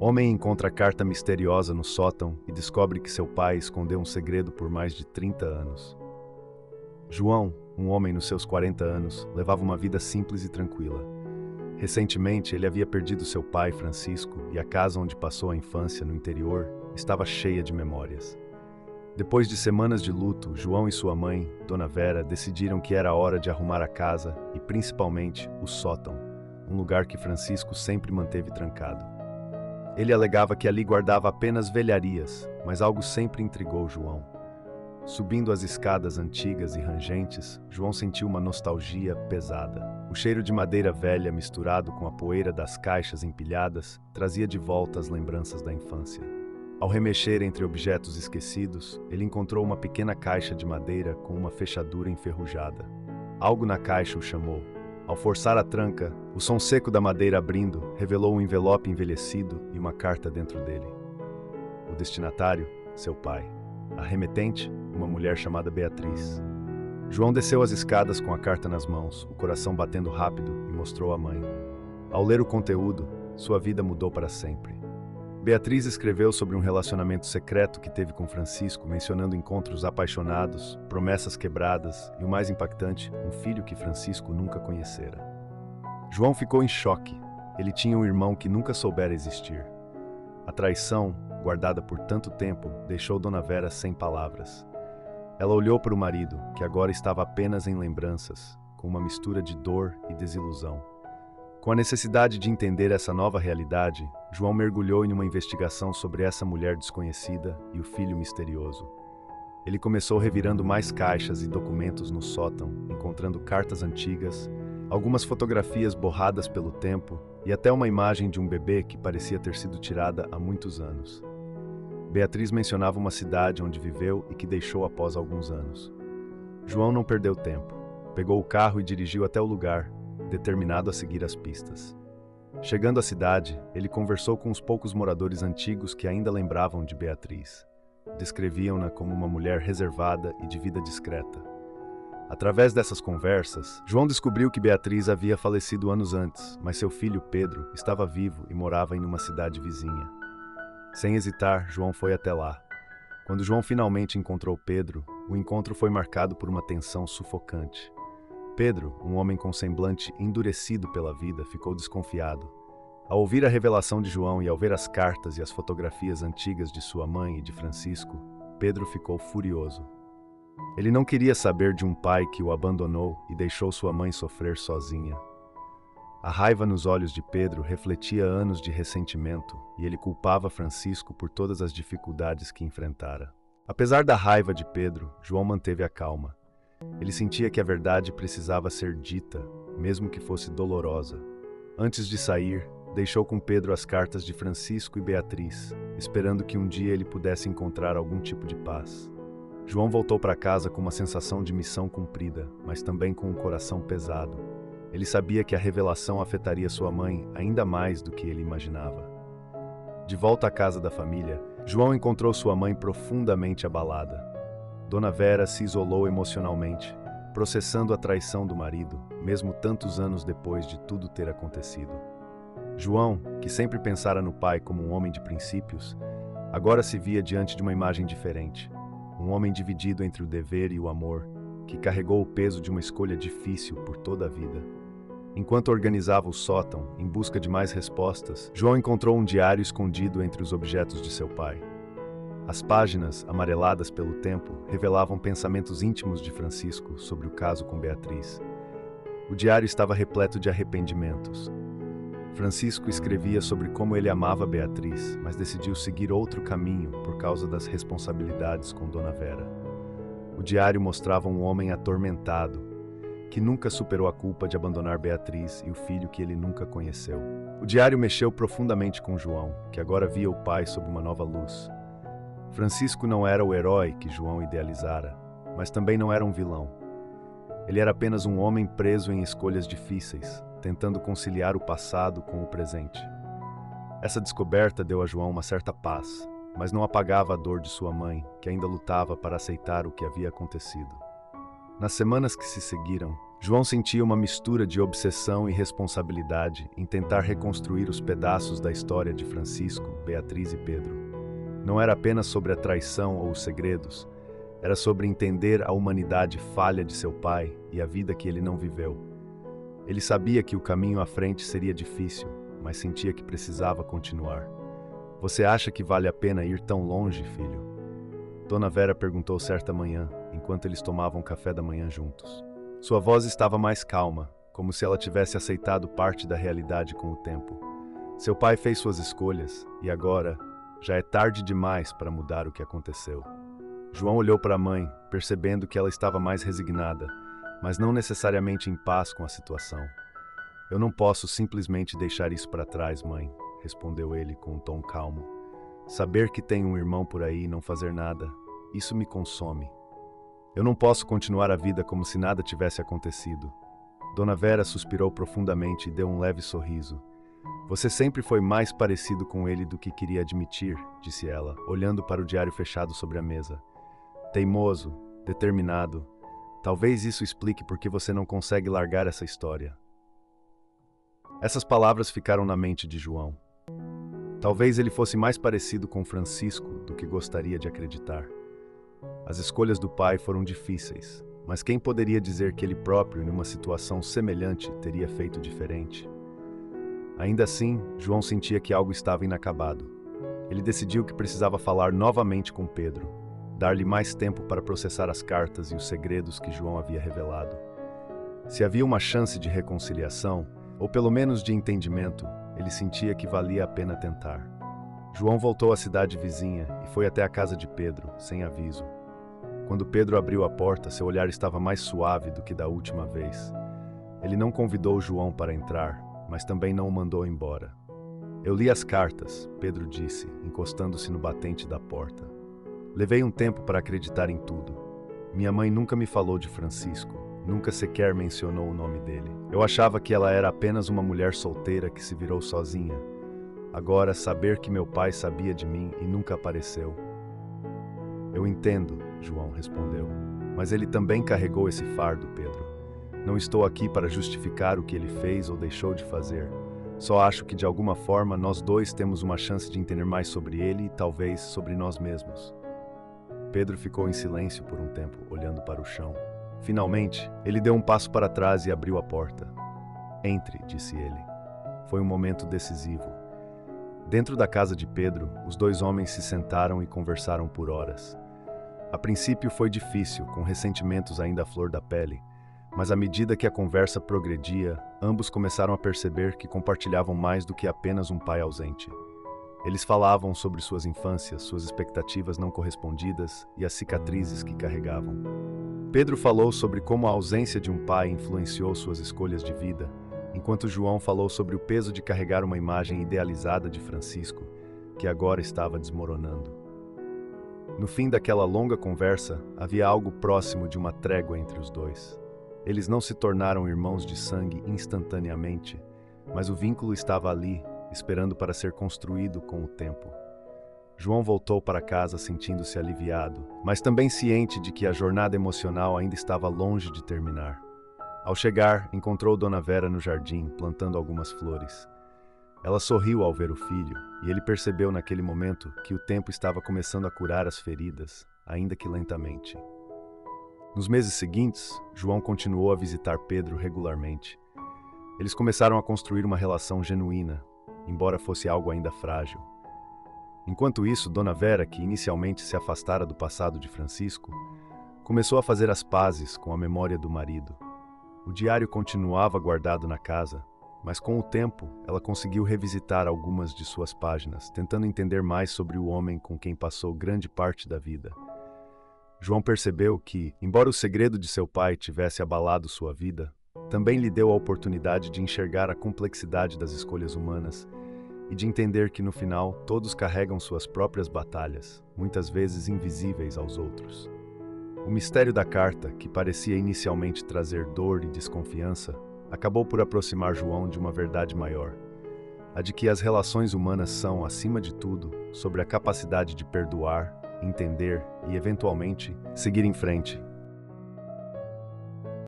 Homem encontra carta misteriosa no sótão e descobre que seu pai escondeu um segredo por mais de 30 anos. João, um homem nos seus 40 anos, levava uma vida simples e tranquila. Recentemente, ele havia perdido seu pai, Francisco, e a casa onde passou a infância, no interior, estava cheia de memórias. Depois de semanas de luto, João e sua mãe, Dona Vera, decidiram que era hora de arrumar a casa e, principalmente, o sótão, um lugar que Francisco sempre manteve trancado. Ele alegava que ali guardava apenas velharias, mas algo sempre intrigou João. Subindo as escadas antigas e rangentes, João sentiu uma nostalgia pesada. O cheiro de madeira velha misturado com a poeira das caixas empilhadas trazia de volta as lembranças da infância. Ao remexer entre objetos esquecidos, ele encontrou uma pequena caixa de madeira com uma fechadura enferrujada. Algo na caixa o chamou. Ao forçar a tranca, o som seco da madeira abrindo revelou um envelope envelhecido e uma carta dentro dele. O destinatário, seu pai. A remetente, uma mulher chamada Beatriz. João desceu as escadas com a carta nas mãos, o coração batendo rápido, e mostrou à mãe. Ao ler o conteúdo, sua vida mudou para sempre. Beatriz escreveu sobre um relacionamento secreto que teve com Francisco, mencionando encontros apaixonados, promessas quebradas e, o mais impactante, um filho que Francisco nunca conhecera. João ficou em choque. Ele tinha um irmão que nunca soubera existir. A traição, guardada por tanto tempo, deixou Dona Vera sem palavras. Ela olhou para o marido, que agora estava apenas em lembranças, com uma mistura de dor e desilusão. Com a necessidade de entender essa nova realidade, João mergulhou em uma investigação sobre essa mulher desconhecida e o filho misterioso. Ele começou revirando mais caixas e documentos no sótão, encontrando cartas antigas, algumas fotografias borradas pelo tempo e até uma imagem de um bebê que parecia ter sido tirada há muitos anos. Beatriz mencionava uma cidade onde viveu e que deixou após alguns anos. João não perdeu tempo. Pegou o carro e dirigiu até o lugar, determinado a seguir as pistas. Chegando à cidade, ele conversou com os poucos moradores antigos que ainda lembravam de Beatriz. Descreviam-na como uma mulher reservada e de vida discreta. Através dessas conversas, João descobriu que Beatriz havia falecido anos antes, mas seu filho Pedro estava vivo e morava em uma cidade vizinha. Sem hesitar, João foi até lá. Quando João finalmente encontrou Pedro, o encontro foi marcado por uma tensão sufocante. Pedro, um homem com semblante endurecido pela vida, ficou desconfiado. Ao ouvir a revelação de João e ao ver as cartas e as fotografias antigas de sua mãe e de Francisco, Pedro ficou furioso. Ele não queria saber de um pai que o abandonou e deixou sua mãe sofrer sozinha. A raiva nos olhos de Pedro refletia anos de ressentimento e ele culpava Francisco por todas as dificuldades que enfrentara. Apesar da raiva de Pedro, João manteve a calma. Ele sentia que a verdade precisava ser dita, mesmo que fosse dolorosa. Antes de sair, deixou com Pedro as cartas de Francisco e Beatriz, esperando que um dia ele pudesse encontrar algum tipo de paz. João voltou para casa com uma sensação de missão cumprida, mas também com um coração pesado. Ele sabia que a revelação afetaria sua mãe ainda mais do que ele imaginava. De volta à casa da família, João encontrou sua mãe profundamente abalada. Dona Vera se isolou emocionalmente, processando a traição do marido, mesmo tantos anos depois de tudo ter acontecido. João, que sempre pensara no pai como um homem de princípios, agora se via diante de uma imagem diferente. Um homem dividido entre o dever e o amor, que carregou o peso de uma escolha difícil por toda a vida. Enquanto organizava o sótão, em busca de mais respostas, João encontrou um diário escondido entre os objetos de seu pai. As páginas, amareladas pelo tempo, revelavam pensamentos íntimos de Francisco sobre o caso com Beatriz. O diário estava repleto de arrependimentos. Francisco escrevia sobre como ele amava Beatriz, mas decidiu seguir outro caminho por causa das responsabilidades com Dona Vera. O diário mostrava um homem atormentado, que nunca superou a culpa de abandonar Beatriz e o filho que ele nunca conheceu. O diário mexeu profundamente com João, que agora via o pai sob uma nova luz. Francisco não era o herói que João idealizara, mas também não era um vilão. Ele era apenas um homem preso em escolhas difíceis, tentando conciliar o passado com o presente. Essa descoberta deu a João uma certa paz, mas não apagava a dor de sua mãe, que ainda lutava para aceitar o que havia acontecido. Nas semanas que se seguiram, João sentia uma mistura de obsessão e responsabilidade em tentar reconstruir os pedaços da história de Francisco, Beatriz e Pedro. Não era apenas sobre a traição ou os segredos, era sobre entender a humanidade falha de seu pai e a vida que ele não viveu. Ele sabia que o caminho à frente seria difícil, mas sentia que precisava continuar. Você acha que vale a pena ir tão longe, filho? Dona Vera perguntou certa manhã, enquanto eles tomavam café da manhã juntos. Sua voz estava mais calma, como se ela tivesse aceitado parte da realidade com o tempo. Seu pai fez suas escolhas, e agora, já é tarde demais para mudar o que aconteceu. João olhou para a mãe, percebendo que ela estava mais resignada, mas não necessariamente em paz com a situação. Eu não posso simplesmente deixar isso para trás, mãe, respondeu ele com um tom calmo. Saber que tem um irmão por aí e não fazer nada, isso me consome. Eu não posso continuar a vida como se nada tivesse acontecido. Dona Vera suspirou profundamente e deu um leve sorriso. Você sempre foi mais parecido com ele do que queria admitir, disse ela, olhando para o diário fechado sobre a mesa. Teimoso, determinado. Talvez isso explique por que você não consegue largar essa história. Essas palavras ficaram na mente de João. Talvez ele fosse mais parecido com Francisco do que gostaria de acreditar. As escolhas do pai foram difíceis, mas quem poderia dizer que ele próprio, numa situação semelhante, teria feito diferente? Ainda assim, João sentia que algo estava inacabado. Ele decidiu que precisava falar novamente com Pedro, dar-lhe mais tempo para processar as cartas e os segredos que João havia revelado. Se havia uma chance de reconciliação, ou pelo menos de entendimento, ele sentia que valia a pena tentar. João voltou à cidade vizinha e foi até a casa de Pedro, sem aviso. Quando Pedro abriu a porta, seu olhar estava mais suave do que da última vez. Ele não convidou João para entrar, mas também não o mandou embora. Eu li as cartas, Pedro disse, encostando-se no batente da porta. Levei um tempo para acreditar em tudo. Minha mãe nunca me falou de Francisco, nunca sequer mencionou o nome dele. Eu achava que ela era apenas uma mulher solteira que se virou sozinha. Agora, saber que meu pai sabia de mim e nunca apareceu. Eu entendo, João respondeu, mas ele também carregou esse fardo, Pedro. Não estou aqui para justificar o que ele fez ou deixou de fazer. Só acho que de alguma forma nós dois temos uma chance de entender mais sobre ele e talvez sobre nós mesmos. Pedro ficou em silêncio por um tempo, olhando para o chão. Finalmente, ele deu um passo para trás e abriu a porta. Entre, disse ele. Foi um momento decisivo. Dentro da casa de Pedro, os dois homens se sentaram e conversaram por horas. A princípio foi difícil, com ressentimentos ainda à flor da pele, mas à medida que a conversa progredia, ambos começaram a perceber que compartilhavam mais do que apenas um pai ausente. Eles falavam sobre suas infâncias, suas expectativas não correspondidas e as cicatrizes que carregavam. Pedro falou sobre como a ausência de um pai influenciou suas escolhas de vida, enquanto João falou sobre o peso de carregar uma imagem idealizada de Francisco, que agora estava desmoronando. No fim daquela longa conversa, havia algo próximo de uma trégua entre os dois. Eles não se tornaram irmãos de sangue instantaneamente, mas o vínculo estava ali, esperando para ser construído com o tempo. João voltou para casa sentindo-se aliviado, mas também ciente de que a jornada emocional ainda estava longe de terminar. Ao chegar, encontrou Dona Vera no jardim, plantando algumas flores. Ela sorriu ao ver o filho, e ele percebeu naquele momento que o tempo estava começando a curar as feridas, ainda que lentamente. Nos meses seguintes, João continuou a visitar Pedro regularmente. Eles começaram a construir uma relação genuína, embora fosse algo ainda frágil. Enquanto isso, Dona Vera, que inicialmente se afastara do passado de Francisco, começou a fazer as pazes com a memória do marido. O diário continuava guardado na casa, mas com o tempo ela conseguiu revisitar algumas de suas páginas, tentando entender mais sobre o homem com quem passou grande parte da vida. João percebeu que, embora o segredo de seu pai tivesse abalado sua vida, também lhe deu a oportunidade de enxergar a complexidade das escolhas humanas e de entender que no final todos carregam suas próprias batalhas, muitas vezes invisíveis aos outros. O mistério da carta, que parecia inicialmente trazer dor e desconfiança, acabou por aproximar João de uma verdade maior, a de que as relações humanas são, acima de tudo, sobre a capacidade de perdoar, entender e, eventualmente, seguir em frente,